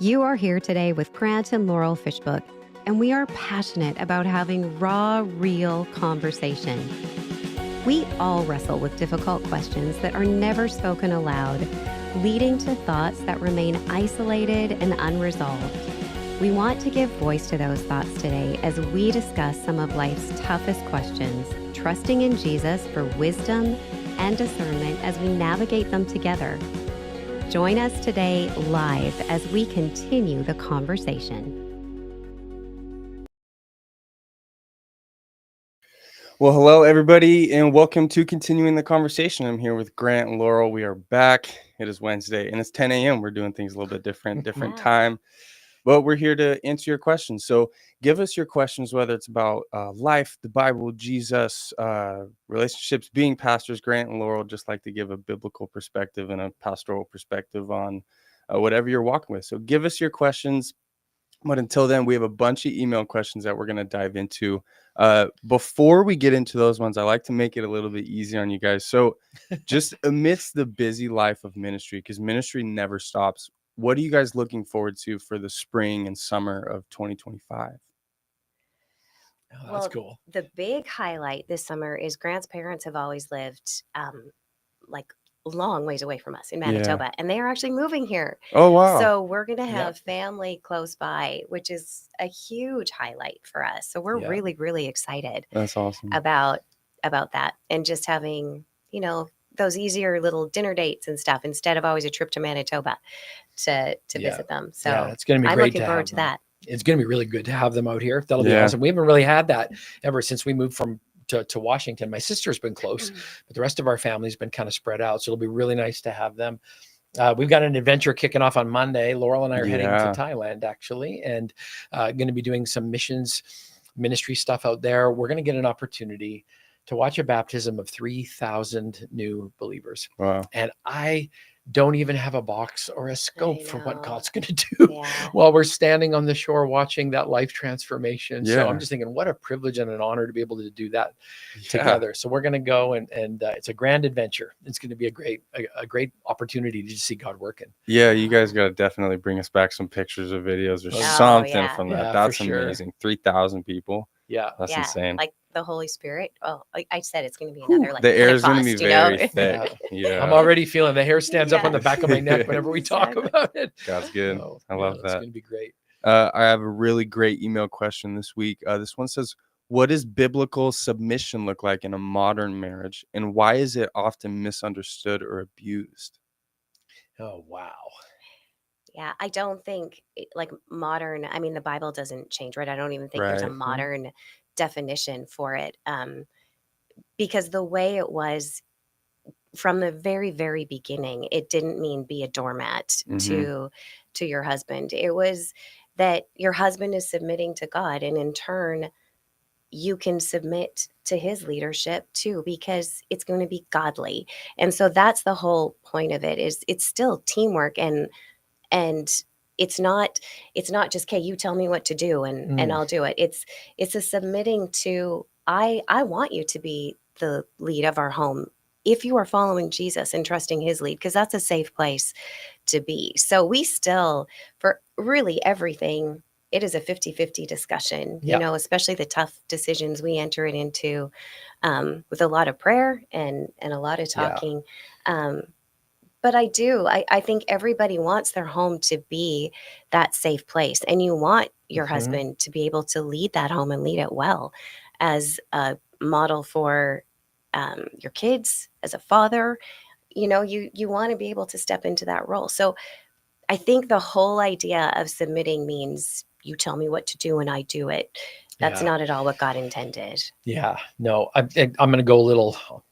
You are here today with Grant and Laurel Fishbook, and we are passionate about having raw, real conversation. We all wrestle with difficult questions that are never spoken aloud, leading to thoughts that remain isolated and unresolved. We want to give voice to those thoughts today as we discuss some of life's toughest questions, trusting in Jesus for wisdom and discernment as we navigate them together. Join us today live as we continue the conversation. Well, hello, everybody, and welcome to Continuing the Conversation. I'm here with Grant and Laurel. We are back. It is Wednesday, and it's 10 a.m. We're doing things a little bit different time, but we're here to answer your questions. So give us your questions, whether it's about life, the Bible, Jesus, relationships, being pastors. Grant and Laurel just like to give a biblical perspective and a pastoral perspective on whatever you're walking with. So give us your questions. But until then, we have a bunch of email questions that we're going to dive into. Before we get into those ones, I like to make it a little bit easier on you guys. So just amidst the busy life of ministry, because ministry never stops, what are you guys looking forward to for the spring and summer of 2025? Oh, that's cool. The big highlight this summer is Grant's parents have always lived like long ways away from us in Manitoba, and they are actually moving here. Oh, wow. So we're going to have family close by, which is a huge highlight for us. So we're really, really excited. That's awesome. About that, and just having, those easier little dinner dates and stuff instead of always a trip to Manitoba to visit them. So it's going to be I'm great looking forward to that. It's going to be really good to have them out here. That'll be awesome. We haven't really had that ever since we moved to Washington. My sister's been close, but the rest of our family's been kind of spread out. So it'll be really nice to have them. We've got an adventure kicking off on Monday. Laurel and I are heading to Thailand, actually, and going to be doing some ministry stuff out there. We're going to get an opportunity to watch a baptism of 3,000 new believers. Wow. And I don't even have a box or a scope for what God's going to do while we're standing on the shore watching that life transformation. So I'm just thinking, what a privilege and an honor to be able to do that together. So we're going to go and it's a grand adventure. It's going to be a great opportunity to just see God working. Yeah, you guys got to definitely bring us back some pictures or videos or something from that. That's amazing. 3,000 people. Yeah. That's insane. Like the Holy Spirit. Oh, I said it's going to be another the air is going to be very thick. I'm already feeling the hair stands up on the back of my neck whenever we talk about it. God's good. I love that. It's going to be great. I have a really great email question this week. This one says, what does biblical submission look like in a modern marriage, and why is it often misunderstood or abused? Oh, wow. Yeah, I don't think modern, the Bible doesn't change, right? I don't even think there's a modern definition for it, because the way it was from the very, very beginning, it didn't mean be a doormat to your husband. It was that your husband is submitting to God, and in turn, you can submit to his leadership too, because it's going to be godly. And so that's the whole point of it. Is it's still teamwork, and it's not just, okay, you tell me what to do and I'll do it. It's a submitting to, I want you to be the lead of our home if you are following Jesus and trusting his lead, because that's a safe place to be. So we still, for really everything, it is a 50-50 discussion, especially the tough decisions. We enter it into with a lot of prayer and a lot of talking. But I think everybody wants their home to be that safe place. And you want your husband to be able to lead that home and lead it well as a model for your kids, as a father. You want to be able to step into that role. So I think the whole idea of submitting means you tell me what to do and I do it. That's not at all what God intended. Yeah, no, I'm going to go a little...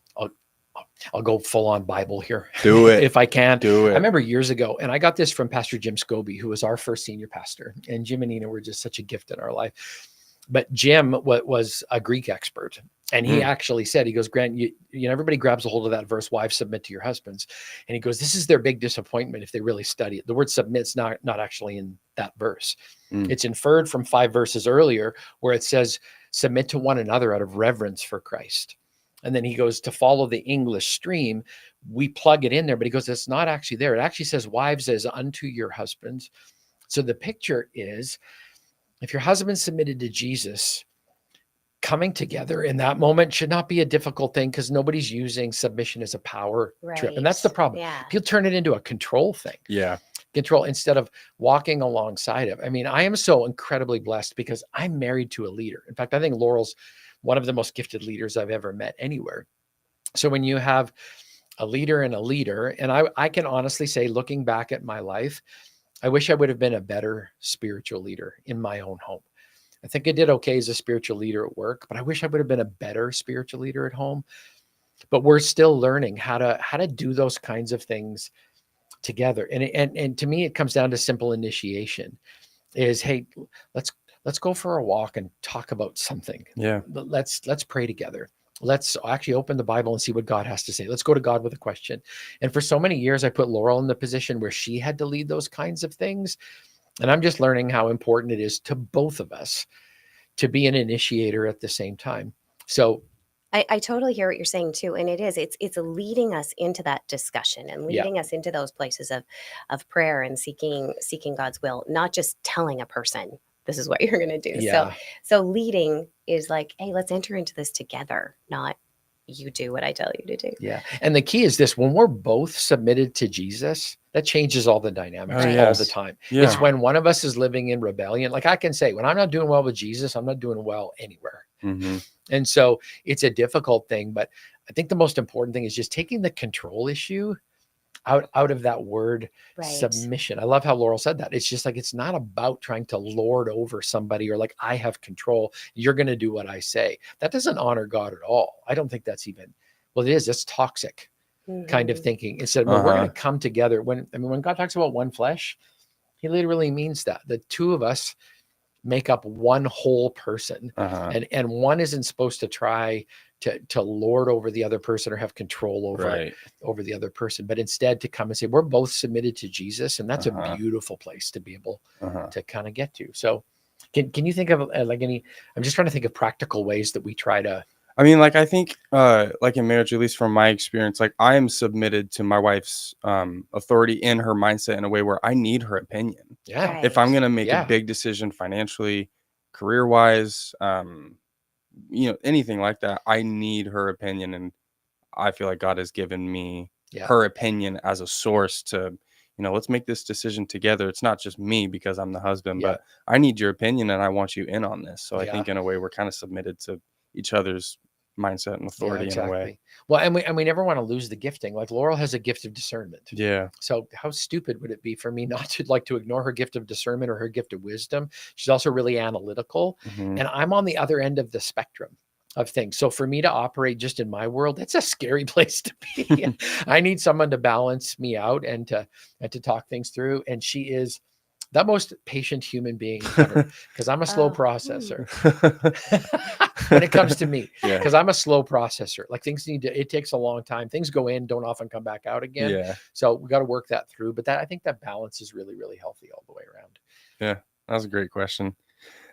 I'll go full on Bible here. Do it. If I can. Do it. I remember years ago, and I got this from Pastor Jim Scobie, who was our first senior pastor. And Jim and Nina were just such a gift in our life. But Jim was a Greek expert. And he actually said, he goes, Grant, everybody grabs a hold of that verse, wives submit to your husbands. And he goes, this is their big disappointment if they really study it. The word submit's not actually in that verse. It's inferred from 5 verses earlier where it says, submit to one another out of reverence for Christ. And then he goes, to follow the English stream, we plug it in there, but he goes, it's not actually there. It actually says, wives as unto your husbands, So the picture is, if your husband's submitted to Jesus, coming together in that moment should not be a difficult thing, because nobody's using submission as a power trip. And that's the problem. Yeah. People turn it into a control thing. Yeah. Control instead of walking alongside of. I mean, I am so incredibly blessed because I'm married to a leader. In fact, I think Laurel's one of the most gifted leaders I've ever met anywhere. So when you have a leader, and I can honestly say, looking back at my life, I wish I would have been a better spiritual leader in my own home. I think I did okay as a spiritual leader at work, but I wish I would have been a better spiritual leader at home. But we're still learning how to do those kinds of things together. And to me, it comes down to simple initiation. Is, hey, let's go for a walk and talk about something. Yeah. Let's pray together. Let's actually open the Bible and see what God has to say. Let's go to God with a question. And for so many years, I put Laurel in the position where she had to lead those kinds of things. And I'm just learning how important it is to both of us to be an initiator at the same time. So I totally hear what you're saying too. And it's leading us into that discussion and leading us into those places of prayer and seeking God's will, not just telling a person, this is what you're going to do. Yeah. So leading is like, hey, let's enter into this together, not you do what I tell you to do. Yeah. And the key is this: when we're both submitted to Jesus, that changes all the dynamics all the time. Yeah. It's when one of us is living in rebellion. Like I can say, when I'm not doing well with Jesus, I'm not doing well anywhere. Mm-hmm. And so it's a difficult thing, but I think the most important thing is just taking the control issue out of that word submission. I love how Laurel said that. It's just like, it's not about trying to lord over somebody or like, I have control, you're going to do what I say. That doesn't honor God at all. I don't think that's even, well, it is, it's toxic kind of thinking. Instead, we're going to come together. When God talks about one flesh, he literally means that the two of us make up one whole person, and one isn't supposed to try to lord over the other person or have control over the other person, but instead to come and say, we're both submitted to Jesus. And that's a beautiful place to be able to kind of get to. So can you think of like any, I'm just trying to think of practical ways that we try to, I mean, like, I think, like in marriage, at least from my experience, like I am submitted to my wife's authority in her mindset in a way where I need her opinion. Yeah. Right. If I'm going to make a big decision financially, career-wise, anything like that, I need her opinion. And I feel like God has given me her opinion as a source to, let's make this decision together. It's not just me because I'm the husband, but I need your opinion and I want you in on this. So I think in a way we're kind of submitted to each other's mindset and authority in a way. Well, and we never want to lose the gifting. Like Laurel has a gift of discernment. Yeah. So how stupid would it be for me not to ignore her gift of discernment or her gift of wisdom? She's also really analytical, and I'm on the other end of the spectrum of things. So for me to operate just in my world, that's a scary place to be. I need someone to balance me out and to talk things through. And she is the most patient human being ever, because I'm a slow processor when it comes to me, because I'm a slow processor. Like it takes a long time. Things go in, don't often come back out again. Yeah. So we got to work that through. But I think that balance is really, really healthy all the way around. Yeah, that was a great question.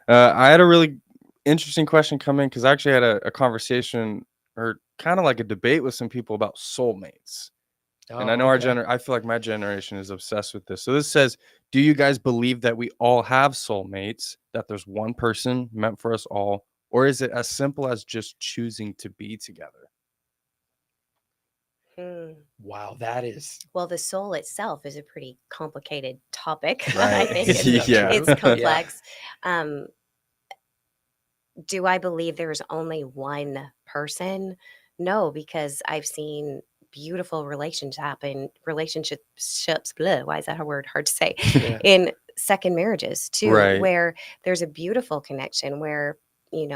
I had a really interesting question come in because I actually had a conversation or kind of like a debate with some people about soulmates. And I know I feel like my generation is obsessed with this. So this says, do you guys believe that we all have soulmates, that there's one person meant for us all, or is it as simple as just choosing to be together? Wow, that is... Well, the soul itself is a pretty complicated topic. Right. I think it's complex. Do I believe there's only one person? No, because I've seen beautiful relationships, why is that a word hard to say, in second marriages too, where there's a beautiful connection where, in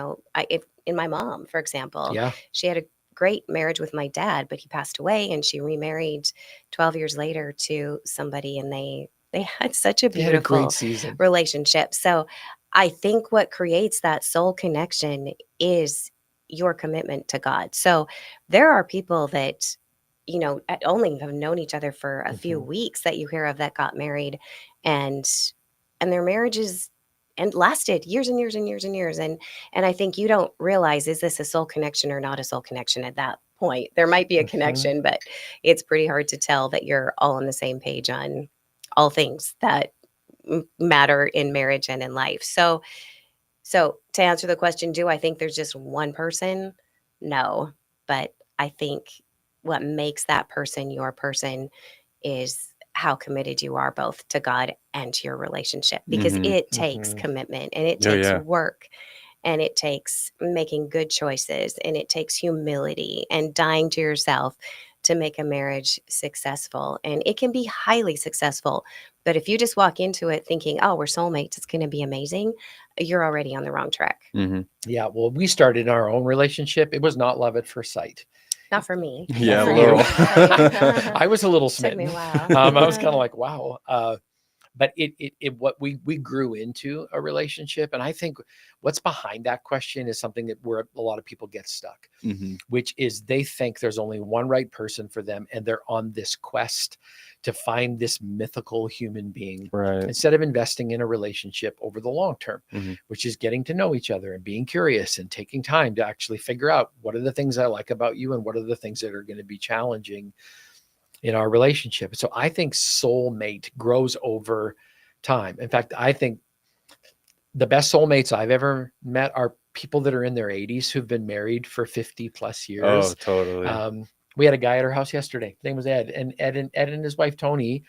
my mom, for example, she had a great marriage with my dad, but he passed away and she remarried 12 years later to somebody, and they had such a beautiful relationship. So I think what creates that soul connection is your commitment to God. So there are people that, only have known each other for a few weeks that you hear of that got married, and their marriages lasted years and years and years and years. And I think you don't realize, is this a soul connection or not a soul connection at that point? There might be a connection, but it's pretty hard to tell that you're all on the same page on all things that matter in marriage and in life. So to answer the question, do I think there's just one person? No, but I think what makes that person your person is how committed you are both to God and to your relationship, because it takes commitment, and it takes work, and it takes making good choices, and it takes humility and dying to yourself to make a marriage successful. And it can be highly successful. But if you just walk into it thinking, oh, we're soulmates, it's going to be amazing, you're already on the wrong track. Yeah. Well, we started our own relationship. It was not love at first sight. Not for me. Yeah, For Laurel. you. I was a little Took me smitten. a while. I was kind of like, wow. But what we grew into a relationship. And I think what's behind that question is something that where a lot of people get stuck, which is they think there's only one right person for them. And they're on this quest to find this mythical human being, instead of investing in a relationship over the long term, which is getting to know each other and being curious and taking time to actually figure out what are the things I like about you and what are the things that are going to be challenging in our relationship. So I think soulmate grows over time. In fact, I think the best soulmates I've ever met are people that are in their 80s who've been married for 50 plus years. Oh, totally. We had a guy at our house yesterday. His name was Ed, and Ed and his wife Tony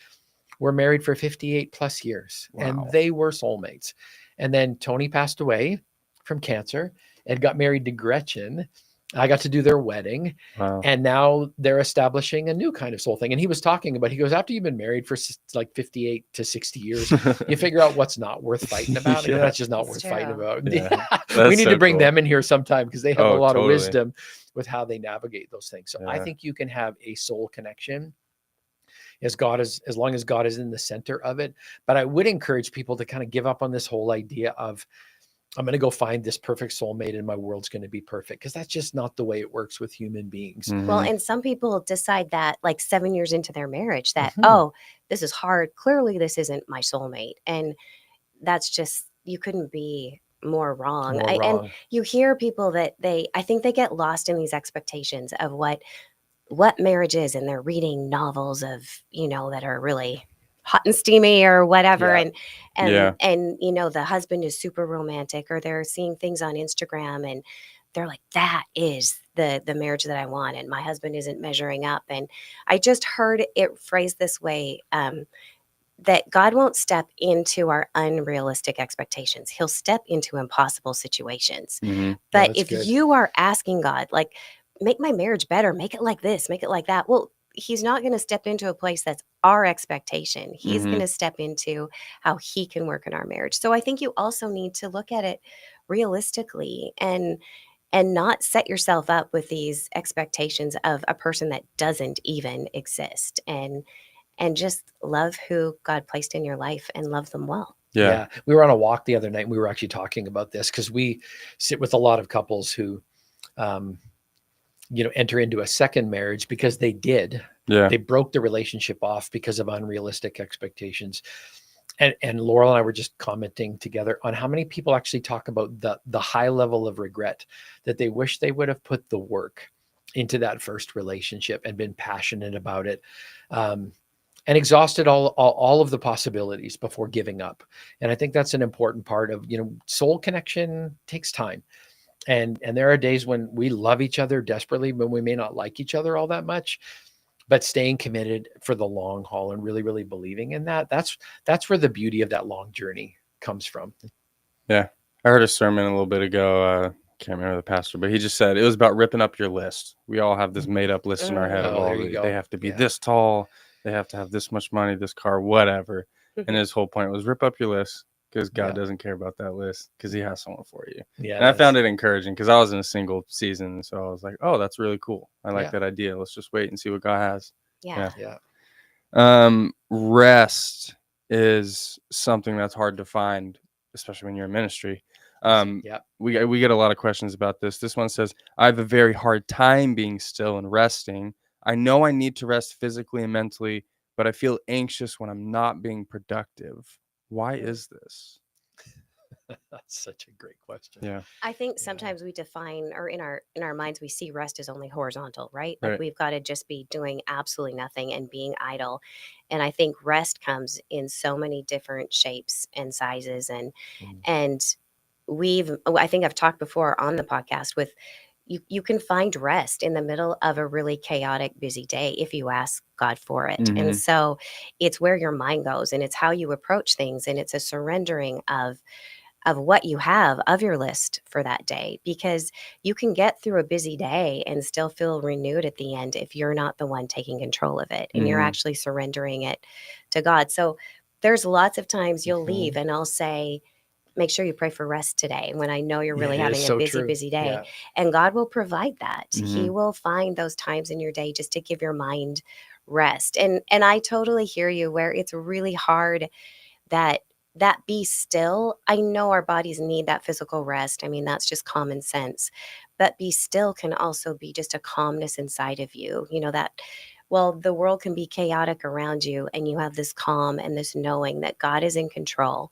were married for 58 plus years, and they were soulmates. And then Tony passed away from cancer. Ed got married to Gretchen. I got to do their wedding. And now they're establishing a new kind of soul thing. And he was talking about, he goes, after you've been married for like 58 to 60 years, you figure out what's not worth fighting about. And that's just not worth fighting about. We need to bring them in here sometime, because they have a lot of wisdom with how they navigate those things. So I think you can have a soul connection as long as God is in the center of it. But I would encourage people to kind of give up on this whole idea of, I'm going to go find this perfect soulmate and my world's going to be perfect, because that's just not the way it works with human beings. Well, and some people decide that like 7 years into their marriage that, oh, this is hard. Clearly, this isn't my soulmate. And that's just, you couldn't be more wrong. And you hear people that I think they get lost in these expectations of what marriage is. And they're reading novels of, that are really hot and steamy or whatever. And the husband is super romantic, or they're seeing things on Instagram and they're like, that is the marriage that I want. And my husband isn't measuring up. And I just heard it phrased this way, that God won't step into our unrealistic expectations. He'll step into impossible situations. But if you are asking God, like, make my marriage better, make it like this, make it like that. Well, he's not going to step into a place that's our expectation. He's going to step into how he can work in our marriage. So I think you also need to look at it realistically and not set yourself up with these expectations of a person that doesn't even exist, and just love who God placed in your life and love them well. Yeah. We were on a walk the other night, and we were actually talking about this, because we sit with a lot of couples who, enter into a second marriage because they did. They broke the relationship off because of unrealistic expectations. And Laurel and I were just commenting together on how many people actually talk about the high level of regret, that they wish they would have put the work into that first relationship and been passionate about it, and exhausted all of the possibilities before giving up. And I think that's an important part of, soul connection takes time. And there are days when we love each other desperately, when we may not like each other all that much, but staying committed for the long haul and really, really believing in that's where the beauty of that long journey comes from. Yeah. I heard a sermon a little bit ago. Can't remember the pastor, but he just said it was about ripping up your list. We all have this made up list in our head of all they have to be this tall, they have to have this much money, this car, whatever. And his whole point was rip up your list, because God doesn't care about that list, because he has someone for you. And I found it encouraging, because I was in a single season. So I was like, oh, that's really cool. I like that idea. Let's just wait and see what God has. Rest is something that's hard to find, especially when you're in ministry. We get a lot of questions about this. This one says, I have a very hard time being still and resting. I know I need to rest physically and mentally, but I feel anxious when I'm not being productive. Why is this? such a great question. Yeah. I think Yeah. sometimes we define, or in our minds, we see rest as only horizontal, right? Like Right. we've got to just be doing absolutely nothing and being idle. And I think rest comes in so many different shapes and sizes. And I think I've talked before on the podcast with you can find rest in the middle of a really chaotic, busy day if you ask God for it. Mhm. And so it's where your mind goes, and it's how you approach things, and it's a surrendering of what you have of your list for that day, because you can get through a busy day and still feel renewed at the end if you're not the one taking control of it and you're Mhm. actually surrendering it to God. So there's lots of times you'll Mhm. leave and I'll say, make sure you pray for rest today when I know you're really It is having a so busy, true. busy day. Yeah. And God will provide that. He Mhm. will find those times in your day just to give your mind rest. And I totally hear you where it's really hard that be still. I know our bodies need that physical rest. I mean, that's just common sense. But be still can also be just a calmness inside of you. You know, that, well, the world can be chaotic around you and you have this calm and this knowing that God is in control.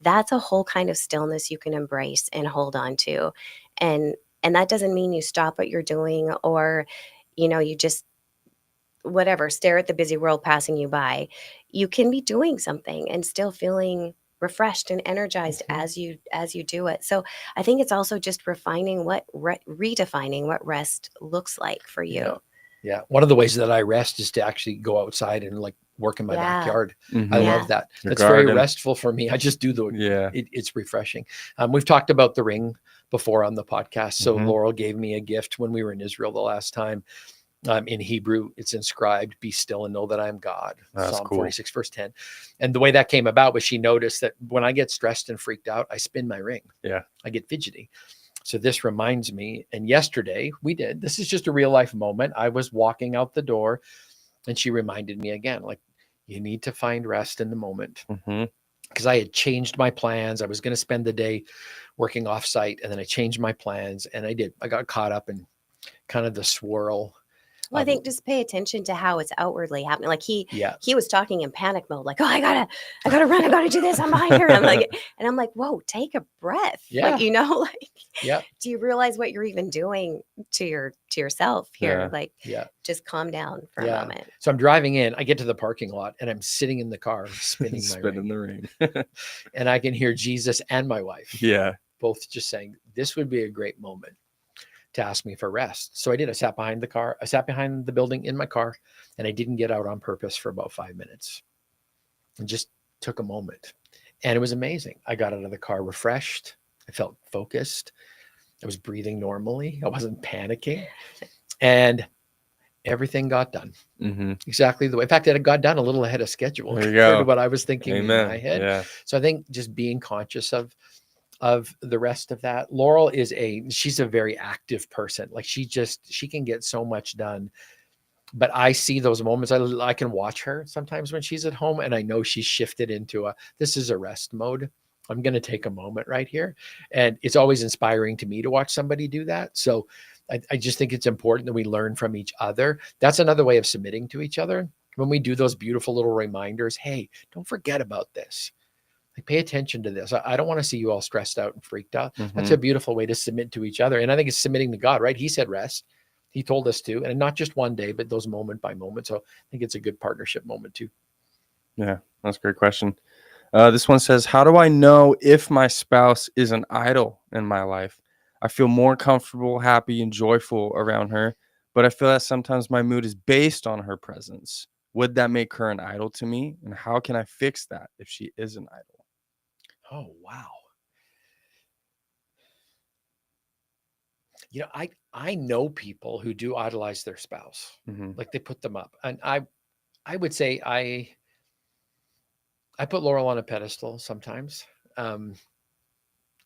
That's a whole kind of stillness you can embrace and hold on to. And that doesn't mean you stop what you're doing, or, you just whatever, stare at the busy world passing you by. You can be doing something and still feeling refreshed and energized Mhm. as you do it. So I think it's also just refining redefining what rest looks like for Yeah. you. Yeah. One of the ways that I rest is to actually go outside and like work in my Yeah. backyard. Mhm. I Yeah. love that. Your That's very garden. restful for me. I just do Yeah. it's refreshing. We've talked about the ring before on the podcast. So Mhm. Laurel gave me a gift when we were in Israel the last time. In Hebrew, it's inscribed, "Be still and know that I am God." That's Psalm cool. 46, verse 10. And the way that came about was she noticed that when I get stressed and freaked out, I spin my ring. Yeah. I get fidgety. So this reminds me, and yesterday this is just a real life moment. I was walking out the door and she reminded me again, like, you need to find rest in the moment. Mhm. Because I had changed my plans. I was going to spend the day working off site, and then I changed my plans, and I did. I got caught up in kind of the swirl. Well, I think just pay attention to how it's outwardly happening. Like he was talking in panic mode, like, "Oh, I gotta run, I gotta do this. I'm behind here." And I'm like, "Whoa, take a breath." Yeah. Like, Yeah. do you realize what you're even doing to yourself here? Yeah. Like, Yeah. just calm down for a Yeah. moment. So I'm driving in. I get to the parking lot, and I'm sitting in the car spinning my ring. the ring. And I can hear Jesus and my wife Yeah. both just saying, "This would be a great moment to ask me for rest." So I did. I sat behind the car. I sat behind the building in my car, and I didn't get out on purpose for about 5 minutes, and just took a moment. And it was amazing. I got out of the car refreshed. I felt focused. I was breathing normally. I wasn't panicking. And everything got done Mhm. exactly the way. In fact, it got done a little ahead of schedule There you compared to go. what I was thinking in my Amen. head. Yeah. So I think just being conscious of the rest of that. Laurel she's a very active person. Like she can get so much done. But I see those moments. I can watch her sometimes when she's at home, and I know she's shifted into this is a rest mode. I'm going to take a moment right here. And it's always inspiring to me to watch somebody do that. So I just think it's important that we learn from each other. That's another way of submitting to each other. When we do those beautiful little reminders, hey, don't forget about this. Like, pay attention to this. I don't want to see you all stressed out and freaked out. That's a beautiful way to submit to each other. And I think it's submitting to God, right? He said rest. He told us to, and not just one day, but those moment by moment. So I think it's a good partnership moment too. Yeah, that's a great question. This one says, how do I know if my spouse is an idol in my life? I feel more comfortable, happy, and joyful around her, but I feel that sometimes my mood is based on her presence. Would that make her an idol to me? And how can I fix that if she is an idol? Oh, wow. I know people who do idolize their spouse. Mm-hmm. Like they put them up. And I would say I put Laurel on a pedestal sometimes.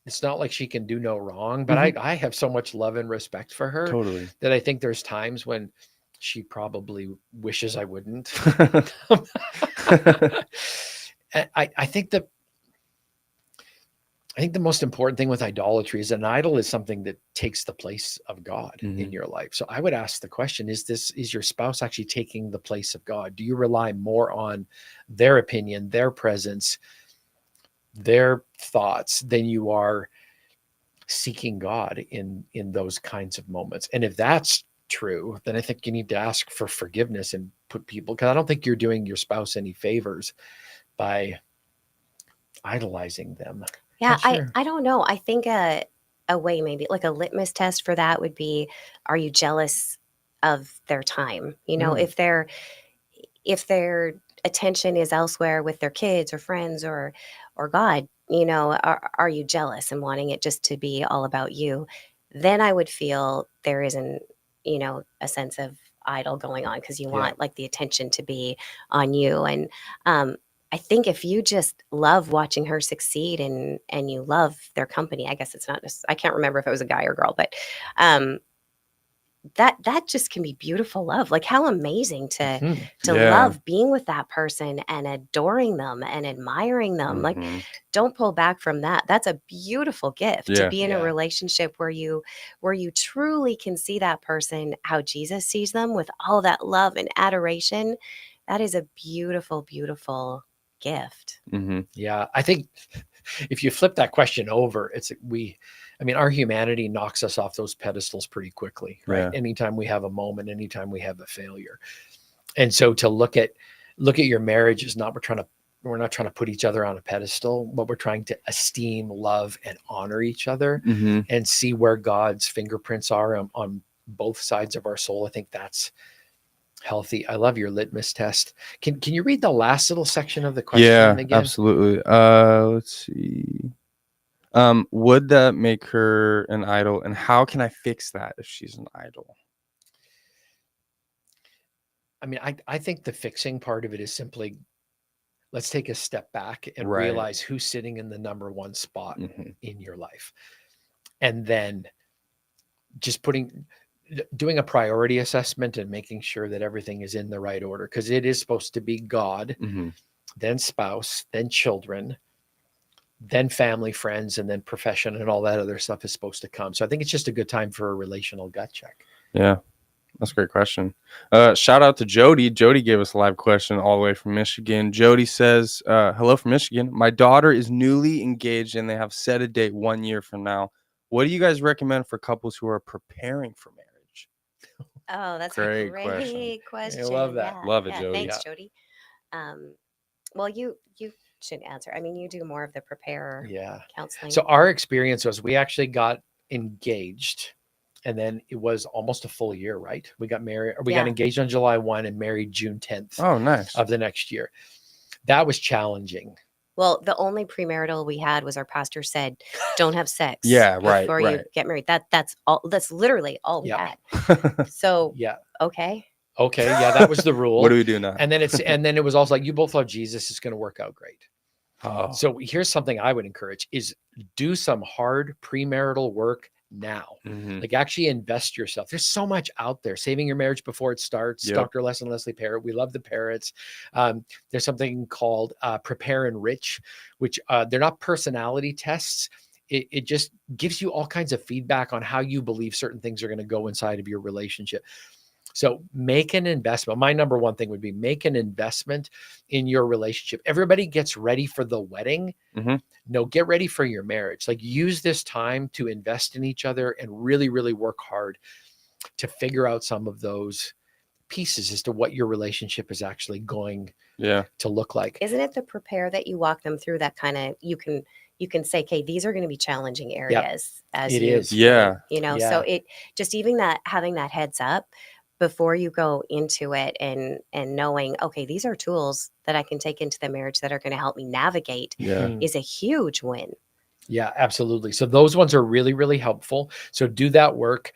It's not like she can do no wrong, but I have so much love and respect for her Totally. that I think there's times when she probably wishes I wouldn't. I think the most important thing with idolatry is an idol is something that takes the place of God in your life. So I would ask the question, is your spouse actually taking the place of God? Do you rely more on their opinion, their presence, their thoughts than you are seeking God in those kinds of moments. And if that's true, then I think you need to ask for forgiveness and put people, because I don't think you're doing your spouse any favors by idolizing them. Yeah, Sure. I don't know. I think a way, maybe like a litmus test for that would be, are you jealous of their time? You know, if their attention is elsewhere with their kids or friends or God, you know, are you jealous and wanting it just to be all about you? Then I would feel there isn't, you know, a sense of idol going on, because you want like the attention to be on you. And I think if you just love watching her succeed and you love their company, I guess it's not just, I can't remember if it was a guy or girl, but that just can be beautiful love. Like, how amazing to love being with that person and adoring them and admiring them. Like, don't pull back from that. That's a beautiful gift to be in a relationship where you truly can see that person how Jesus sees them, with all that love and adoration. That is a beautiful, beautiful gift. Yeah, I think if you flip that question over, our humanity knocks us off those pedestals pretty quickly, right? Anytime we have a moment, anytime we have a failure. And so to look at your marriage is not, we're not trying to put each other on a pedestal, but we're trying to esteem, love, and honor each other and see where God's fingerprints are on both sides of our soul. I think that's healthy. I love your litmus test. Can you read the last little section of the question again? Absolutely. Let's see. Would that make her an idol, and how can I fix that if she's an idol? I mean, I think the fixing part of it is simply, let's take a step back and realize who's sitting in the number one spot in your life. And then just doing a priority assessment and making sure that everything is in the right order, because it is supposed to be God, then spouse, then children, then family, friends, and then profession, and all that other stuff is supposed to come. So I think it's just a good time for a relational gut check. Yeah, that's a great question. Shout out to Jody. Jody gave us a live question all the way from Michigan. Jody says, hello from Michigan. My daughter is newly engaged and they have set a date 1 year from now. What do you guys recommend for couples who are preparing for marriage? Oh, that's a great question. I love that. Love it, Jody. Thanks, Jody. Well, you should answer. I mean, you do more of the prepare counseling. So our experience was, we actually got engaged, and then it was almost a full year, right? We got married, or we got engaged on July 1 and married June 10th. Oh, nice. Of the next year. That was challenging. Well, the only premarital we had was our pastor said, don't have sex before you get married. That's all. That's literally all we had. So, okay. Okay. Yeah. That was the rule. What do we do now? And then it was also like, you both love Jesus. It's going to work out great. Oh. So here's something I would encourage is do some hard premarital work now. Like, actually invest yourself. There's so much out there. Saving Your Marriage Before It Starts. Dr. Les and Leslie Parrott. We love the Parrots. There's something called Prepare and Rich, which they're not personality tests. It just gives you all kinds of feedback on how you believe certain things are going to go inside of your relationship. So make an investment. My number one thing would be make an investment in your relationship. Everybody gets ready for the wedding. No, get ready for your marriage. Like, use this time to invest in each other and really, really work hard to figure out some of those pieces as to what your relationship is actually going to look like. Isn't it the prepare that you walk them through, that kind of, you can say, okay, these are going to be challenging areas as it you, is. You know, so it just, even that, having that heads up before you go into it and knowing, okay, these are tools that I can take into the marriage that are going to help me navigate is a huge win. Yeah, absolutely. So those ones are really, really helpful. So do that work.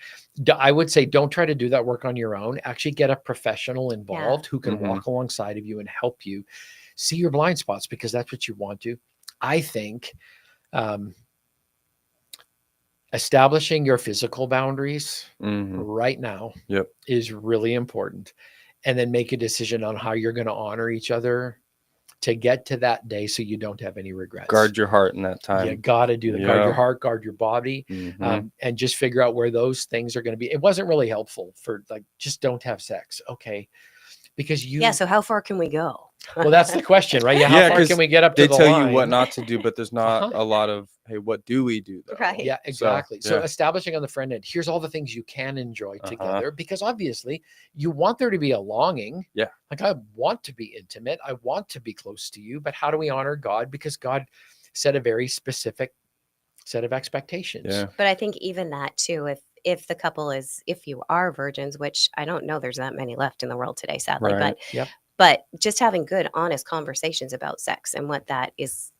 I would say don't try to do that work on your own. Actually get a professional involved who can walk alongside of you and help you see your blind spots, because that's what you want to. I think establishing your physical boundaries right now is really important. And then make a decision on how you're going to honor each other to get to that day, so you don't have any regrets. Guard your heart in that time. You got to do that. Guard your heart, guard your body, and just figure out where those things are going to be. It wasn't really helpful for, like, just don't have sex. Okay. because Yeah. So how far can we go? well, that's the question, right? Yeah. How Yeah, far 'cause can we get up to they the tell line? you what not to do, but there's not Uh-huh. a lot of, hey, what do we do though? Right. Yeah, exactly. So yeah. establishing on the front end, here's all the things you can enjoy Uh-huh. together, because obviously you want there to be a longing. Yeah. Like, I want to be intimate. I want to be close to you, but how do we honor God? Because God set a very specific set of expectations. Yeah. But I think even that too, if the couple is, if you are virgins, which I don't know there's that many left in the world today, sadly, Right. but just having good, honest conversations about sex and what that is,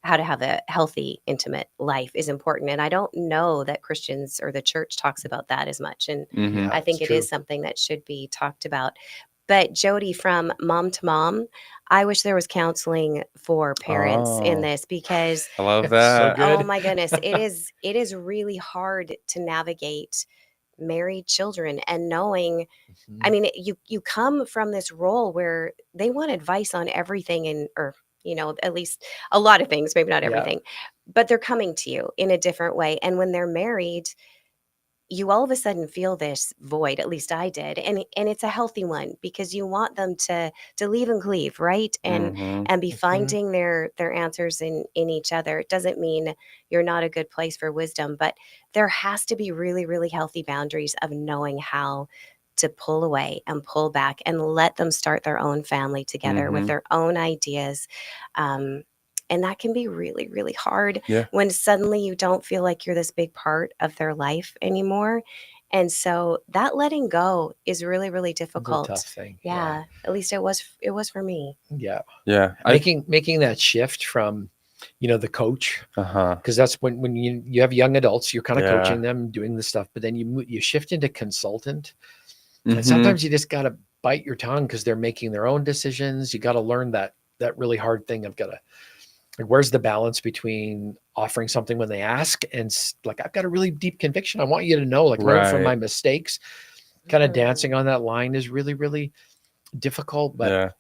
how to have a healthy, intimate life is important. And I don't know that Christians or the church talks about that as much. And Mhm. I think it's it is true. something that should be talked about. But Jody, from mom to mom, I wish there was counseling for parents in Oh. this, because I love So that. good. oh my goodness, it is really hard to navigate married children and knowing, I Mhm. mean, you come from this role where they want advice on everything, and or at least a lot of things, maybe not Yeah. everything, but they're coming to you in a different way. And when they're married, you all of a sudden feel this void. At least I did, and it's a healthy one, because you want them to leave and cleave, right, Mhm. and be Mhm. finding their answers in each other. It doesn't mean you're not a good place for wisdom, but there has to be really, really healthy boundaries of knowing how to pull away and pull back and let them start their own family together with Mhm. their own ideas. And that can be really, really hard Yeah. when suddenly you don't feel like you're this big part of their life anymore. And so that letting go is really, really It's a difficult. tough thing. Yeah. At least it was for me. Yeah. Yeah. Making that shift from, the coach, Uh-huh. because that's when you have young adults, you're kind of Yeah. coaching them, doing this stuff, but then you shift into consultant. Mhm. And sometimes you just got to bite your tongue because they're making their own decisions. You got to learn that really hard thing of like, where's the balance between offering something when they ask and like, I've got a really deep conviction. I want you to know, like, learn from Right. my mistakes. Kind of Mhm. dancing on that line is really, really difficult. But Yeah.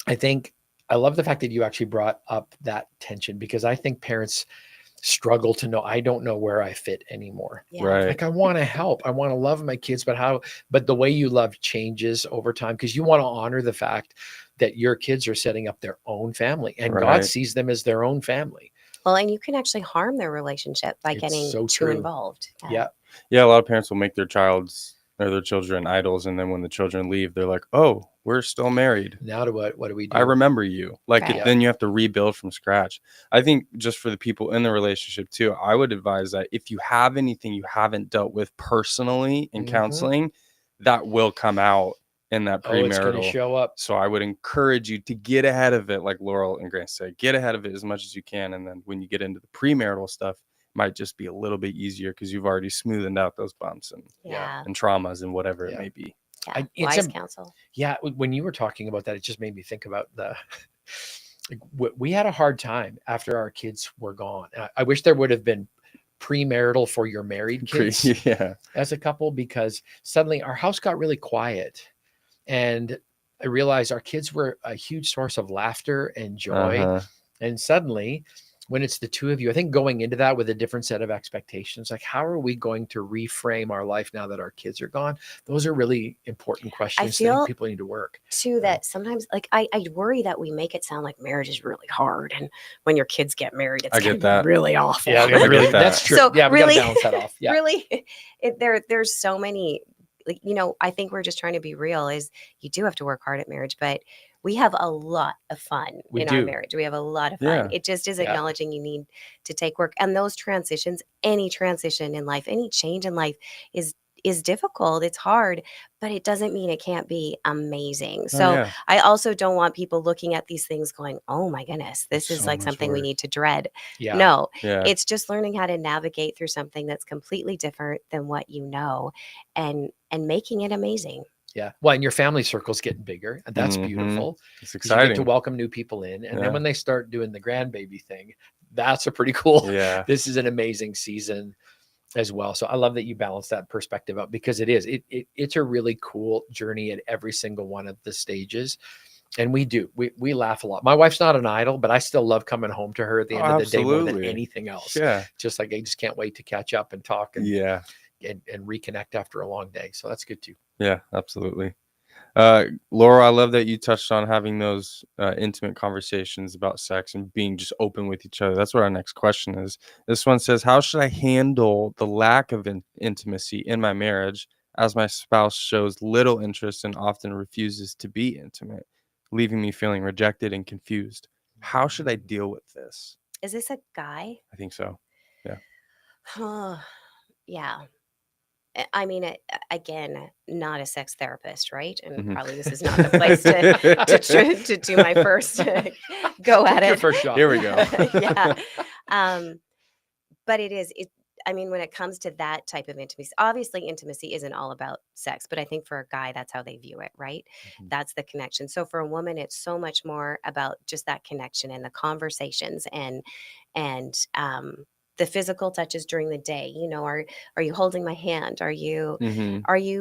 I think I love the fact that you actually brought up that tension, because I think parents struggle to know, I don't know where I fit anymore. Yeah. Right. Like, I want to help. I want to love my kids, but the way you love changes over time, because you want to honor the fact that your kids are setting up their own family, and God Right. sees them as their own family. Well, and you can actually harm their relationship by It's getting so too true. involved. Yeah. Yeah, a lot of parents will make their children idols, and then when the children leave, they're like, "Oh, we're still married. Now what do we do? I remember you." Like, Right. then you have to rebuild from scratch. I think just for the people in the relationship too, I would advise that if you have anything you haven't dealt with personally in Mhm. counseling, that will come out in that Oh, it's going to premarital. show up. So I would encourage you to get ahead of it, like Laurel and Grant say, get ahead of it as much as you can. And then when you get into the premarital stuff, it might just be a little bit easier because you've already smoothened out those bumps Yeah. and traumas and whatever Yeah. it may be. Yeah. It's Wise counsel. Yeah, when you were talking about that, it just made me think about we had a hard time after our kids were gone. I wish there would have been premarital for your married kids Yeah. as a couple, because suddenly our house got really quiet, and I realized our kids were a huge source of laughter and joy. Uh-huh. And suddenly, when it's the two of you, I think going into that with a different set of expectations, like, how are we going to reframe our life now that our kids are gone? Those are really important questions that I feel think people need to work. Too, that sometimes, like, I worry that we make it sound like marriage is really hard, and when your kids get married, it's I get gonna be that. really awful. Yeah, I get really, that. that's true. So Yeah, we really, got to balance that off. Yeah. really, there's so many. Like, I think we're just trying to be real. Is you do have to work hard at marriage, but we have a lot of fun We in do. our marriage. We have a lot of fun. Yeah. It just is Yeah. acknowledging you need to take work, and those transitions, any transition in life, any change in life is difficult. It's hard, but it doesn't mean it can't be amazing. Oh, So yeah. I also don't want people looking at these things going, oh my goodness, this It's is so like much something we work. need to dread. Yeah. No, Yeah. it's just learning how to navigate through something that's completely different than what you know, and making it amazing. Yeah. Well, and your family circle's getting bigger, and that's Mhm. beautiful. It's 'Cause you get to exciting. welcome new people in. And Yeah. then when they start doing the grandbaby thing, that's a pretty cool. Yeah. This is an amazing season as well. So I love that you balance that perspective up, because it's a really cool journey at every single one of the stages. And we laugh a lot. My wife's not an idol, but I still love coming home to her at the end of the day more than Absolutely. anything else. Yeah. Just like, I just can't wait to catch up and talk and Yeah. reconnect after a long day. So that's good too. Yeah, absolutely. Laura, I love that you touched on having those intimate conversations about sex and being just open with each other. That's what our next question is. This one says, how should I handle the lack of intimacy in my marriage as my spouse shows little interest and often refuses to be intimate, leaving me feeling rejected and confused? How should I deal with this? Is this a guy? I think so. Yeah. Yeah. I mean, again, not a sex therapist, right? And probably this is not the place to do my first go at it. Your first shot. Here we go. Yeah. But it is. I mean, when it comes to that type of intimacy, obviously intimacy isn't all about sex, but I think for a guy, that's how they view it, right? Mm-hmm. That's the connection. So for a woman, it's so much more about just that connection and the conversations and the physical touches during the day. You know, are you holding my hand? Are you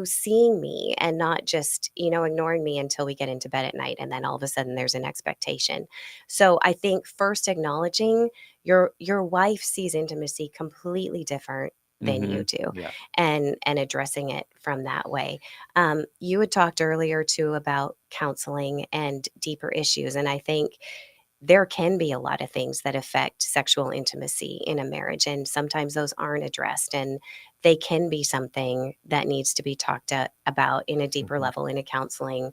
seeing me and not just, ignoring me until we get into bed at night, and then all of a sudden there's an expectation. So I think first acknowledging your wife sees intimacy completely different than you do, Yeah. and addressing it from that way. You had talked earlier too about counseling and deeper issues, and I think there can be a lot of things that affect sexual intimacy in a marriage, and sometimes those aren't addressed, and they can be something that needs to be talked about in a deeper level in a counseling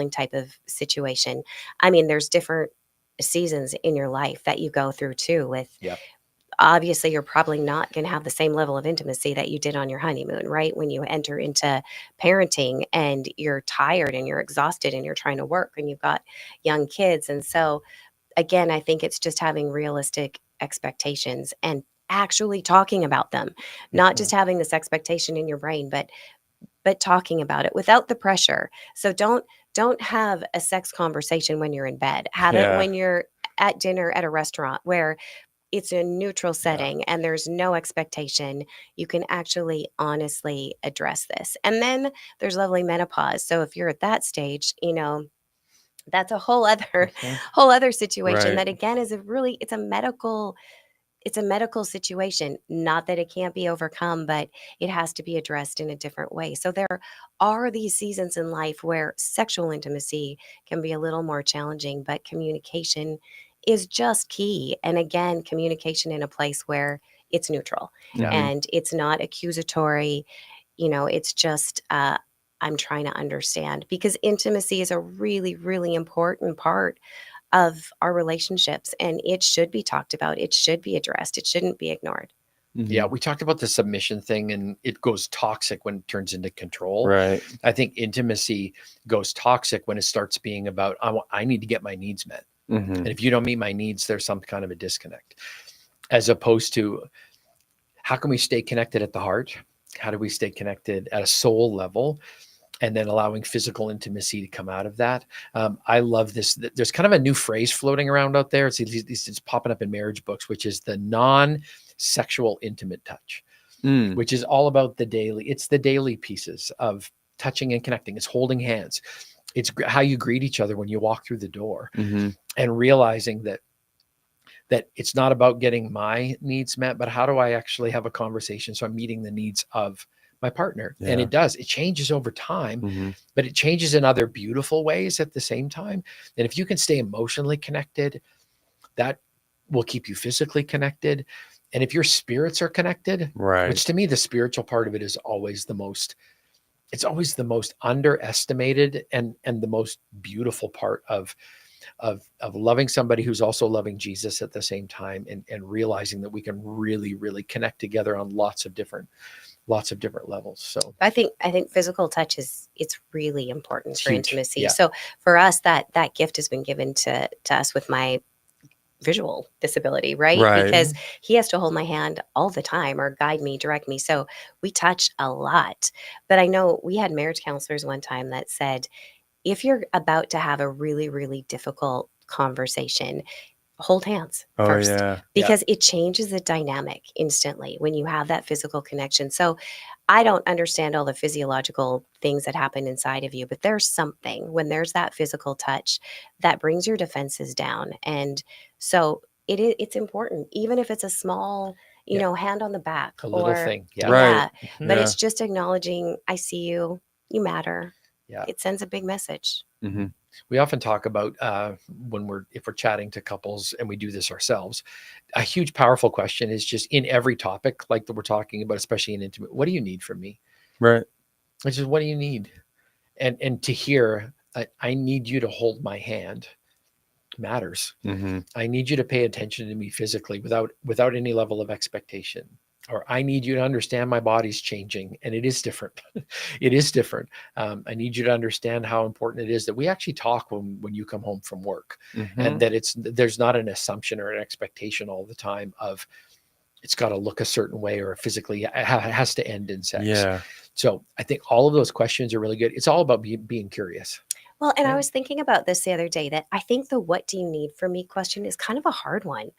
type of situation. I mean, there's different seasons in your life that you go through too with obviously you're probably not going to have the same level of intimacy that you did on your honeymoon, right? When you enter into parenting and you're tired and you're exhausted and you're trying to work and you've got young kids. And so again, I think it's just having realistic expectations and actually talking about them, not just having this expectation in your brain, but talking about it without the pressure. So don't have a sex conversation when you're in bed. Have it when you're at dinner at a restaurant where it's a neutral setting and there's no expectation. You can actually honestly address this. And then there's lovely menopause. So if you're at that stage, that's a whole other situation Right. that again is it's a medical situation. Not that it can't be overcome, but it has to be addressed in a different way. So there are these seasons in life where sexual intimacy can be a little more challenging, but communication is just key. And again, communication in a place where it's neutral and it's not accusatory. It's just, I'm trying to understand, because intimacy is a really, really important part of our relationships, and it should be talked about. It should be addressed. It shouldn't be ignored. Yeah, we talked about the submission thing, and it goes toxic when it turns into control. Right. I think intimacy goes toxic when it starts being about, I need to get my needs met. And if you don't meet my needs, there's some kind of a disconnect, as opposed to how can we stay connected at the heart? How do we stay connected at a soul level? And then allowing physical intimacy to come out of that. I love this. There's kind of a new phrase floating around out there. It's popping up in marriage books, which is the non-sexual intimate touch, which is all about the daily pieces of touching and connecting. It's holding hands. It's how you greet each other when you walk through the door, and realizing that it's not about getting my needs met, but how do I actually have a conversation so I'm meeting the needs of my partner. And it changes over time, but it changes in other beautiful ways at the same time. And if you can stay emotionally connected, that will keep you physically connected. And if your spirits are connected, which to me, the spiritual part of it is always the most underestimated and the most beautiful part of loving somebody who's also loving Jesus at the same time, and realizing that we can really, really connect together on lots of different levels. So I think physical touch it's really important for intimacy. Yeah. So for us, that gift has been given to us with my visual disability, right? Because he has to hold my hand all the time or guide me, direct me. So we touch a lot. But I know we had marriage counselors one time that said, if you're about to have a really, really difficult conversation, hold hands first, because it changes the dynamic instantly when you have that physical connection. So I don't understand all the physiological things that happen inside of you, but there's something when there's that physical touch that brings your defenses down. And so it's important, even if it's a small, hand on the back, a little thing. But it's just acknowledging, I see you, you matter. Yeah. It sends a big message. Mm-hmm. We often talk about if we're chatting to couples, and we do this ourselves, a huge, powerful question is just in every topic like that we're talking about, especially in intimate. What do you need from me? Right. It's just, what do you need? And to hear, I need you to hold my hand matters. Mm-hmm. I need you to pay attention to me physically without any level of expectation. Or I need you to understand my body's changing, and it is different. It is different. I need you to understand how important it is that we actually talk when you come home from work, Mm-hmm. and that there's not an assumption or an expectation all the time of it's got to look a certain way or physically it has to end in sex. Yeah. So I think all of those questions are really good. It's all about being curious. Well, and I Yeah. was thinking about this the other day, that I think the "what do you need from me" question is kind of a hard one,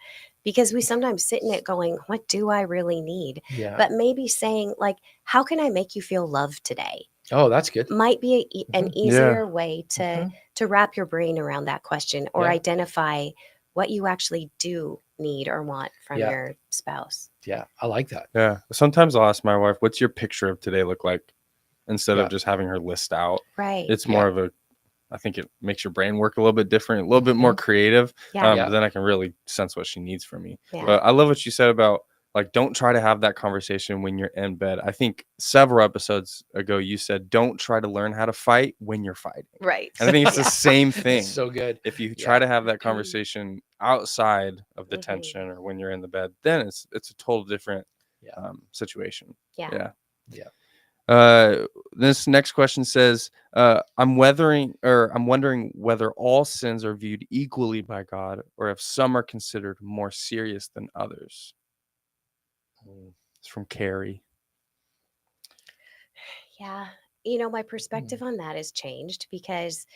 because we sometimes sit in it going, what do I really need? Yeah. But maybe saying, like, how can I make you feel loved today? Oh, that's good. Might be an Mhm. easier way to Mhm. to wrap your brain around that question, or Yeah. identify what you actually do need or want from Yeah. your spouse. Yeah. I like that. Yeah. Sometimes I'll ask my wife, what's your picture of today look like? Instead Yeah. of just having her list out. Right. It's more of I think it makes your brain work a little bit different, a little bit more creative. Yeah. Yeah. But then I can really sense what she needs from me. Yeah. But I love what you said about, like, don't try to have that conversation when you're in bed. I think several episodes ago you said, don't try to learn how to fight when you're fighting. Right. And I think it's the same thing. It's so good. If you Yeah. try to have that conversation outside of the Mhm. tension or when you're in the bed, then it's a total different Yeah. situation. Yeah. Yeah. This next question says, I'm wondering whether all sins are viewed equally by God, or if some are considered more serious than others. It's from Carrie. Yeah. My perspective on that has changed, because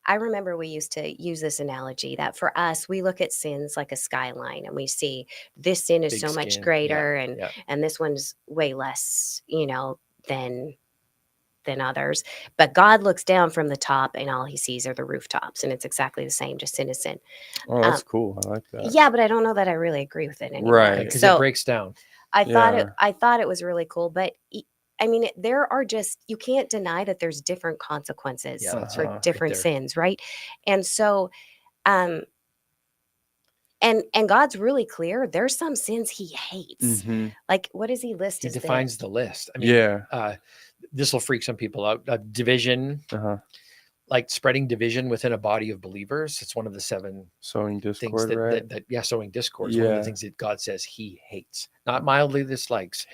I remember we used to use this analogy that for us, we look at sins like a skyline, and we see this sin is Big so much skin. greater, Yeah. and this one's way less, than others. But God looks down from the top, and all he sees are the rooftops, and it's exactly the same, just sin is sin. Oh, that's cool. I like that. Yeah, but I don't know that I really agree with it anymore. Right. Because So it breaks down. I thought Yeah. I thought it was really cool, but there are you can't deny that there's different consequences Yeah, that's for right different there. sins, right? And so, um, and God's really clear. There's some sins he hates. Mm-hmm. Like, what does he list He as defines the list. I mean, Yeah. this will freak some people out. Division, Uh-huh. like spreading division within a body of believers. It's one of the 7 Sowing things discord, right? sowing discord is one of the Yeah. things that God says he hates, not mildly dislikes.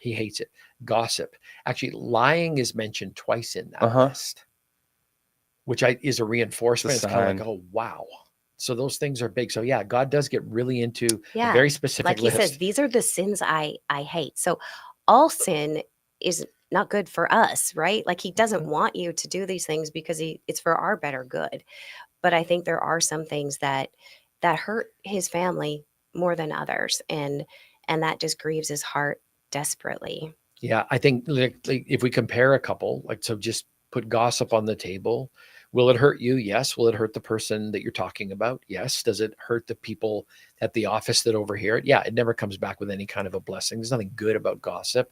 He hates it. Gossip. Actually, lying is mentioned twice in that list, which is a reinforcement. It's kind of like, oh, wow. So those things are big. So yeah, God does get really into a very specific like list. he says, these are the sins I hate. So all sin is not good for us, right? Like, he doesn't want you to do these things because it's for our better good. But I think there are some things that hurt his family more than others, and that just grieves his heart desperately. Yeah, I think like if we compare a couple, like, so just put gossip on the table. Will it hurt you? Yes. Will it hurt the person that you're talking about? Yes. Does it hurt the people at the office that overhear it? Yeah, it never comes back with any kind of a blessing. There's nothing good about gossip.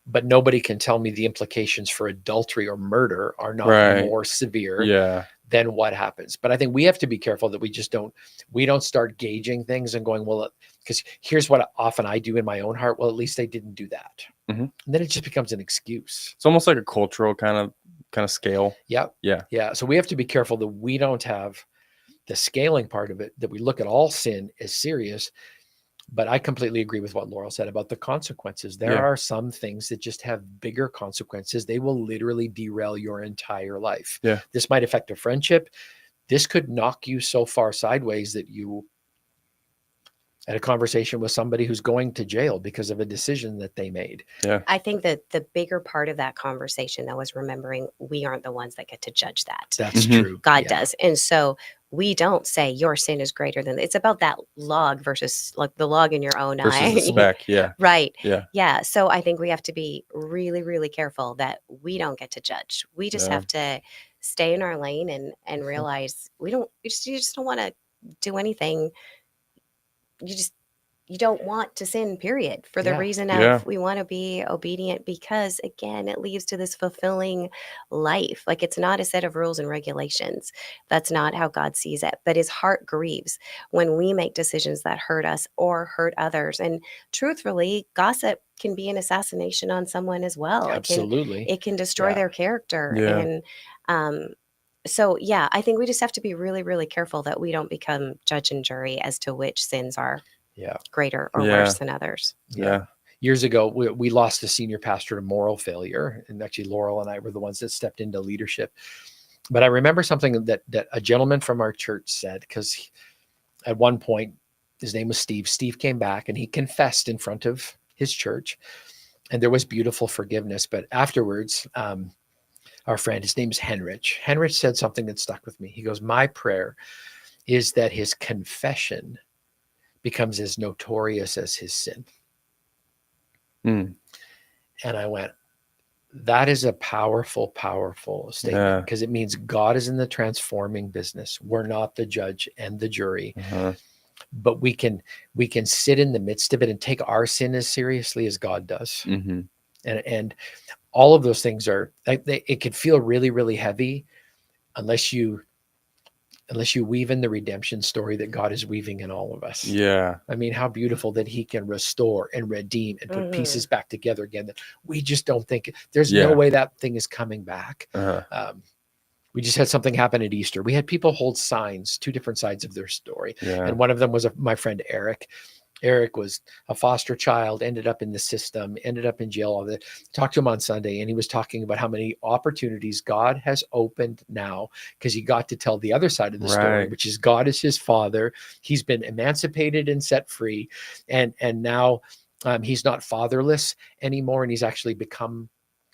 But nobody can tell me the implications for adultery or murder are not more severe than what happens. But I think we have to be careful that we don't start gauging things and going, well, because here's what often I do in my own heart. Well, at least they didn't do that. Mm-hmm. And then it just becomes an excuse. It's almost like a cultural kind of scale. Yeah. Yeah. Yeah. So we have to be careful that we don't have the scaling part of it, that we look at all sin as serious. But I completely agree with what Laurel said about the consequences. There are some things that just have bigger consequences. They will literally derail your entire life. Yeah. This might affect a friendship. This could knock you so far sideways that you had a conversation with somebody who's going to jail because of a decision that they made. Yeah. I think that the bigger part of that conversation, though, is remembering we aren't the ones that get to judge that. That's true. God does. And so we don't say your sin is greater than. It's about that log versus, like, the log in your own eye. Versus the speck. Yeah. Right. Yeah. Yeah. So I think we have to be really, really careful that we don't get to judge. We just have to stay in our lane and realize you just don't want to do anything. you don't want to sin, period, for the reason of we want to be obedient because, again, it leads to this fulfilling life. Like, it's not a set of rules and regulations. That's not how God sees it. But his heart grieves when we make decisions that hurt us or hurt others. And truthfully, gossip can be an assassination on someone as well. Absolutely. It can destroy their character. And so, yeah, I think we just have to be really, really careful that we don't become judge and jury as to which sins are greater or worse than others. Years ago, we lost a senior pastor to moral failure. And actually, Laurel and I were the ones that stepped into leadership. But I remember something that a gentleman from our church said, because at one point, his name was Steve. Steve came back and he confessed in front of his church. And there was beautiful forgiveness. But afterwards, our friend, his name is Henrich. Henrich said something that stuck with me. He goes, my prayer is that his confession becomes as notorious as his sin. And I went, that is a powerful, powerful statement, because it means God is in the transforming business. We're not the judge and the jury, but we can sit in the midst of it and take our sin as seriously as God does. And all of those things it could feel really, really heavy unless you weave in the redemption story that God is weaving in all of us. I mean, how beautiful that he can restore and redeem and put pieces back together again that we just don't think there's no way that thing is coming back. We just had something happen at Easter. We had people hold signs, two different sides of their story. And one of them was my friend Eric. Eric was a foster child, ended up in the system, ended up in jail. All that. Talked to him on Sunday, and he was talking about how many opportunities God has opened now, because he got to tell the other side of the story, which is God is his father. He's been emancipated and set free, and now he's not fatherless anymore, and he's actually become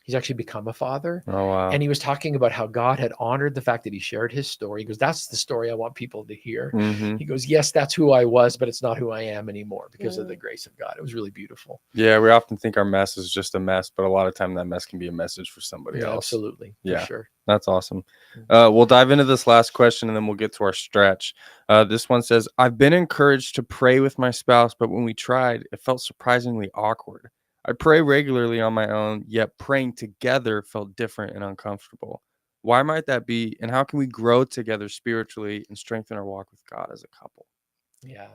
a father. And he was talking about how God had honored the fact that he shared his story. He goes, that's the story I want people to hear. He goes, yes, that's who I was, but it's not who I am anymore because of the grace of God. It was really beautiful. We often think our mess is just a mess, but a lot of time that mess can be a message for somebody else. Absolutely. For sure. That's awesome. We'll dive into this last question and then we'll get to our stretch. This one says, I've been encouraged to pray with my spouse, but when we tried, it felt surprisingly awkward. I pray regularly on my own, yet praying together felt different and uncomfortable. Why might that be? And how can we grow together spiritually and strengthen our walk with God as a couple? Yeah,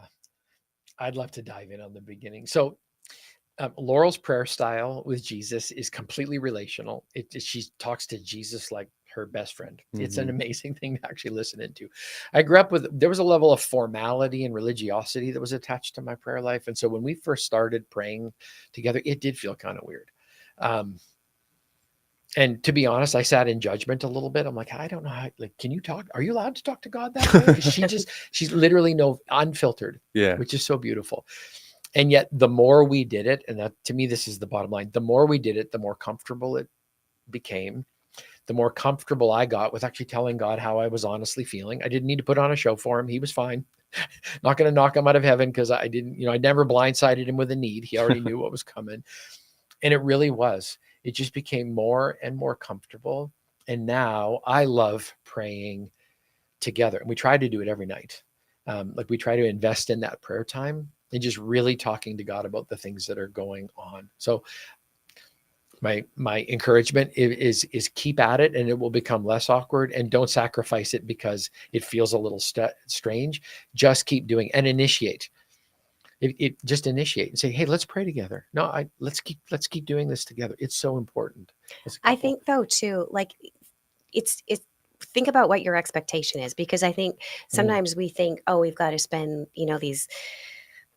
I'd love to dive in on the beginning. So Laurel's prayer style with Jesus is completely relational. She talks to Jesus like her best friend. It's an amazing thing to actually listen into. I grew up there was a level of formality and religiosity that was attached to my prayer life. And so when we first started praying together, it did feel kind of weird. And to be honest, I sat in judgment a little bit. I'm like, I don't know how, can you talk? Are you allowed to talk to God that way? She's literally unfiltered, which is so beautiful. And yet the more we did it, and that, to me, this is the bottom line, the more we did it, the more comfortable it became, the more comfortable I got with actually telling God how I was honestly feeling. I didn't need to put on a show for him. He was fine. Not going to knock him out of heaven because I didn't, I never blindsided him with a need. He already knew what was coming. And it really was. It just became more and more comfortable. And now I love praying together. And we try to do it every night. We try to invest in that prayer time and just really talking to God about the things that are going on. So my encouragement is keep at it, and it will become less awkward, and don't sacrifice it because it feels a little strange. Just keep doing and initiate. Just initiate and say, hey, let's pray together. No, let's keep doing this together. It's so important. I think though too, it's think about what your expectation is, because I think sometimes we think, oh, we've got to spend, these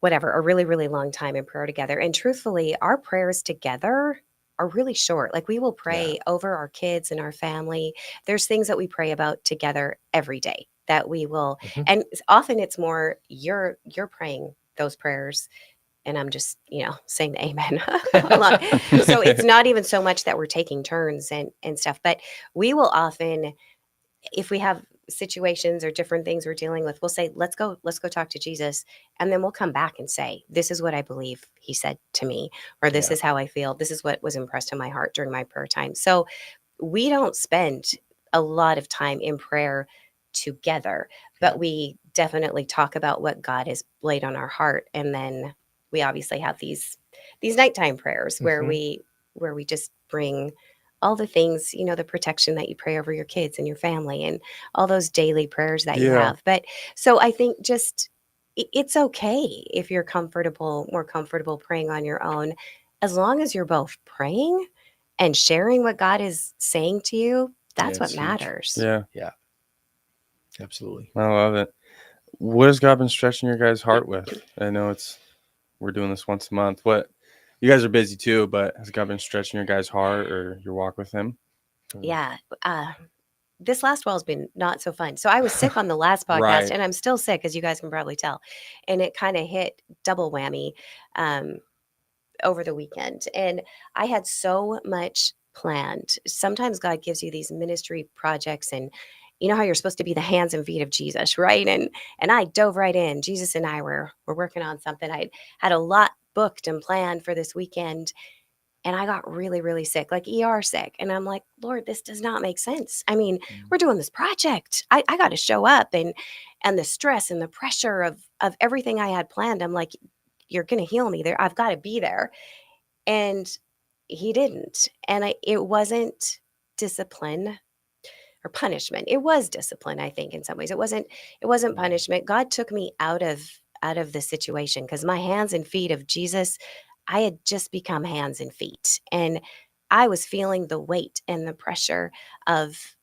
whatever, a really, really long time in prayer together. And truthfully, our prayers together are really short. We will pray over our kids and our family. There's things that we pray about together every day that we will, and often it's more you're praying those prayers and I'm just, saying the amen. So it's not even so much that we're taking turns and stuff, but we will often, if we have situations or different things we're dealing with, we'll say, let's go talk to Jesus. And then we'll come back and say, this is what I believe he said to me, or this is how I feel. This is what was impressed in my heart during my prayer time. So we don't spend a lot of time in prayer together, but we definitely talk about what God has laid on our heart. And then we obviously have these nighttime prayers where Mm-hmm. we just bring all the things, the protection that you pray over your kids and your family and all those daily prayers that you Yeah. have. But so I think just it's okay if you're more comfortable praying on your own, as long as you're both praying and sharing what God is saying to you. That's what it's huge. matters. Yeah. Yeah, absolutely. I love it. What has God been stretching your guys' heart with? I know we're doing this once a month. What, you guys are busy too, but has God been stretching your guys' heart or your walk with him? Yeah. This last fall has been not so fun. So I was sick on the last podcast, Right. and I'm still sick, as you guys can probably tell. And it kind of hit double whammy over the weekend. And I had so much planned. Sometimes God gives you these ministry projects, and you know how you're supposed to be the hands and feet of Jesus, right? And I dove right in. Jesus and I were working on something. I had a lot booked and planned for this weekend, and I got really, really sick, like ER sick. And I'm like, Lord, this does not make sense. I mean, we're doing this project. I got to show up, and the stress and the pressure of everything I had planned. I'm like, you're going to heal me there. I've got to be there. And he didn't. And it wasn't discipline or punishment. It was discipline, I think, in some ways. It wasn't punishment. God took me out of the situation, because my hands and feet of Jesus, I had just become hands and feet. And I was feeling the weight and the pressure of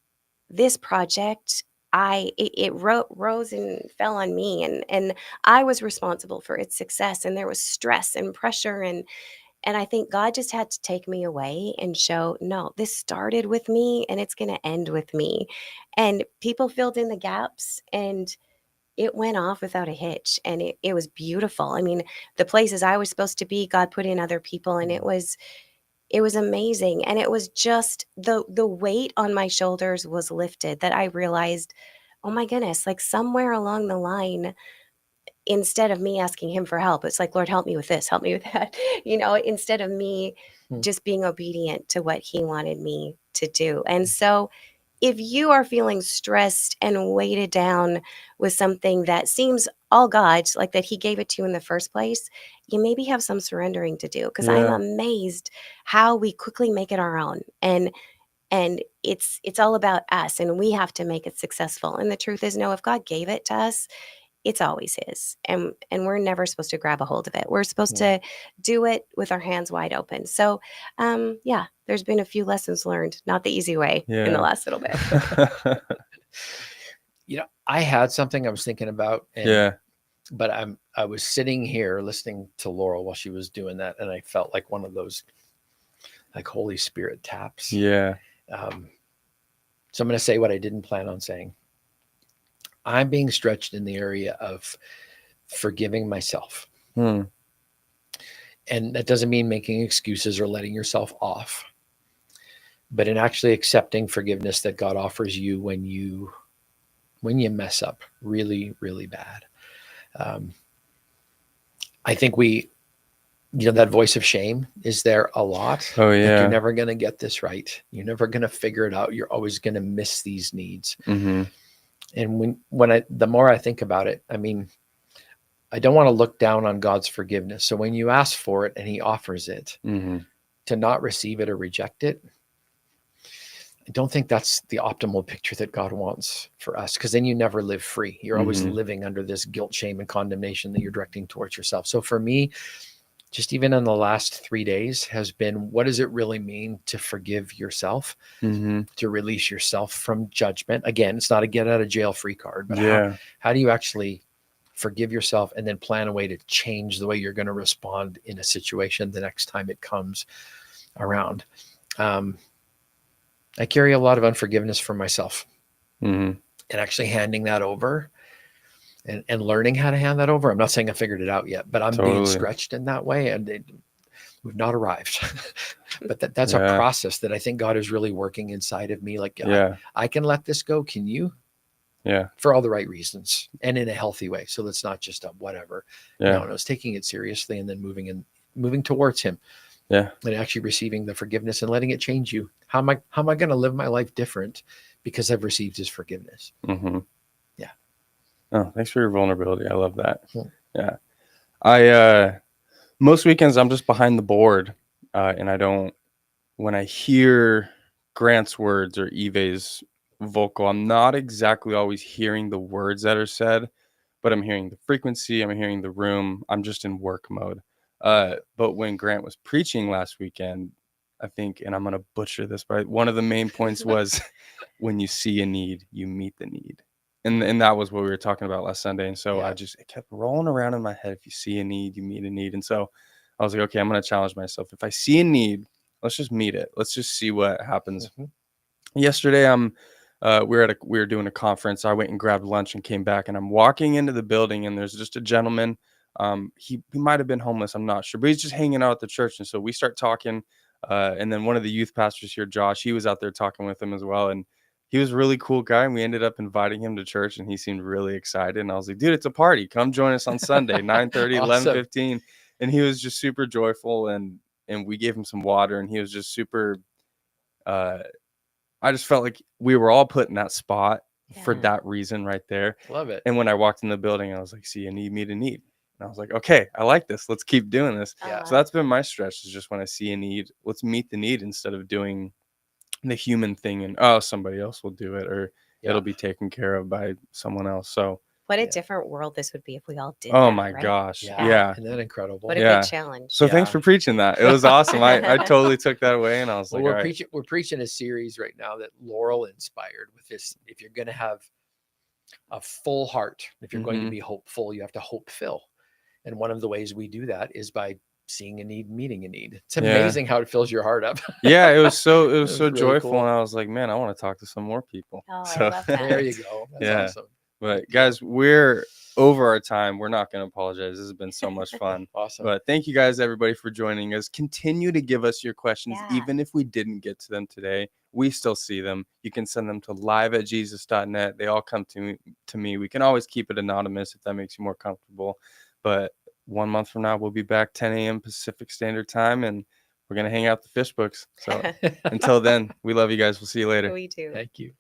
this project. It rose and fell on me, and I was responsible for its success. And there was stress and pressure, and I think God just had to take me away and show, no, this started with me and it's going to end with me. And people filled in the gaps, and it went off without a hitch. And it was beautiful. I mean, the places I was supposed to be, God put in other people, and it was amazing. And it was just the weight on my shoulders was lifted, that I realized, oh my goodness, like somewhere along the line, instead of me asking him for help, it's like, Lord, help me with this, help me with that, instead of me just being obedient to what he wanted me to do. And so if you are feeling stressed and weighted down with something that seems all God's, like that he gave it to you in the first place, you maybe have some surrendering to do, because I'm amazed how we quickly make it our own. And it's all about us, and we have to make it successful. And the truth is, no, if God gave it to us, it's always his, and we're never supposed to grab a hold of it. We're supposed to do it with our hands wide open. So there's been a few lessons learned, not the easy way, in the last little bit. I had something I was thinking about, but I was sitting here listening to Laurel while she was doing that, and I felt like one of those like Holy Spirit taps. So I'm going to say what I didn't plan on saying. I'm being stretched in the area of forgiving myself. And that doesn't mean making excuses or letting yourself off, but in actually accepting forgiveness that God offers you when you mess up really, really bad. I think that voice of shame is there a lot. Oh yeah. Like, you're never going to get this right. You're never going to figure it out. You're always going to miss these needs. And the more I think about it, I mean, I don't want to look down on God's forgiveness. So when you ask for it and he offers it, to not receive it or reject it, I don't think that's the optimal picture that God wants for us, because then you never live free. You're always living under this guilt, shame, and condemnation that you're directing towards yourself. So for me, just even in the last 3 days has been, what does it really mean to forgive yourself, to release yourself from judgment? Again, it's not a get out of jail free card, but how do you actually forgive yourself and then plan a way to change the way you're going to respond in a situation the next time it comes around? I carry a lot of unforgiveness for myself, and actually handing that over and learning how to hand that over. I'm not saying I figured it out yet, but I'm being stretched in that way, and we've not arrived. But that's a process that I think God is really working inside of me. Like, I can let this go. Can you? For all the right reasons and in a healthy way. So it's not just a whatever. No, it's taking it seriously and then moving towards him. And actually receiving the forgiveness and letting it change you. How am I going to live my life different because I've received his forgiveness? Oh, thanks for your vulnerability. I love that. I Most weekends I'm just behind the board, and I don't. When I hear Grant's words or Eve's vocal, I'm not exactly always hearing the words that are said, but I'm hearing the frequency. I'm hearing the room. I'm just in work mode. But when Grant was preaching last weekend, I think, and I'm gonna butcher this, but one of the main points was, when you see a need, you meet the need. And that was what we were talking about last Sunday. And so it kept rolling around in my head. If you see a need, you meet a need. And so I was like, okay, I'm going to challenge myself. If I see a need, let's just meet it. Let's just see what happens. Yesterday, we were doing a conference. I went and grabbed lunch and came back, and I'm walking into the building, and there's just a gentleman. He might have been homeless. I'm not sure, but he's just hanging out at the church. And so we start talking. And then one of the youth pastors here, Josh, he was out there talking with him as well. And he was a really cool guy, and we ended up inviting him to church, and he seemed really excited. And I was like, dude, it's a party. Come join us on Sunday, 9:30, Awesome. 11:15. And he was just super joyful, and we gave him some water, and he was just super, I just felt like we were all put in that spot for that reason right there. Love it. And when I walked in the building, I was like, see a need, meet a need. And I was like, okay, I like this. Let's keep doing this. Yeah. So that's been my stretch, is just when I see a need, let's meet the need instead of doing the human thing and somebody else will do it, or it'll be taken care of by someone else. So what a different world this would be if we all did oh that, my right? gosh. Yeah. Isn't that incredible? What a good challenge. So thanks for preaching that. It was awesome. I totally took that away, and I was like, we're preaching a series right now that Laurel inspired with this. If you're going to have a full heart, if you're going to be hopeful, you have to hope fill. And one of the ways we do that is by seeing a need, meeting a need. It's amazing how it fills your heart up. It was so really joyful. Cool. And I was like, man, I want to talk to some more people. Oh, so I love that. There you go. That's awesome. But guys, we're over our time. We're not going to apologize. This has been so much fun. Awesome. But thank you guys, everybody, for joining us. Continue to give us your questions. Even if we didn't get to them today, we still see them. You can send them to live@jesus.net. They all come to me. We can always keep it anonymous if that makes you more comfortable. But 1 month from now, we'll be back 10 a.m. Pacific Standard Time, and we're going to hang out the fish books. So until then, we love you guys. We'll see you later. We do. Thank you.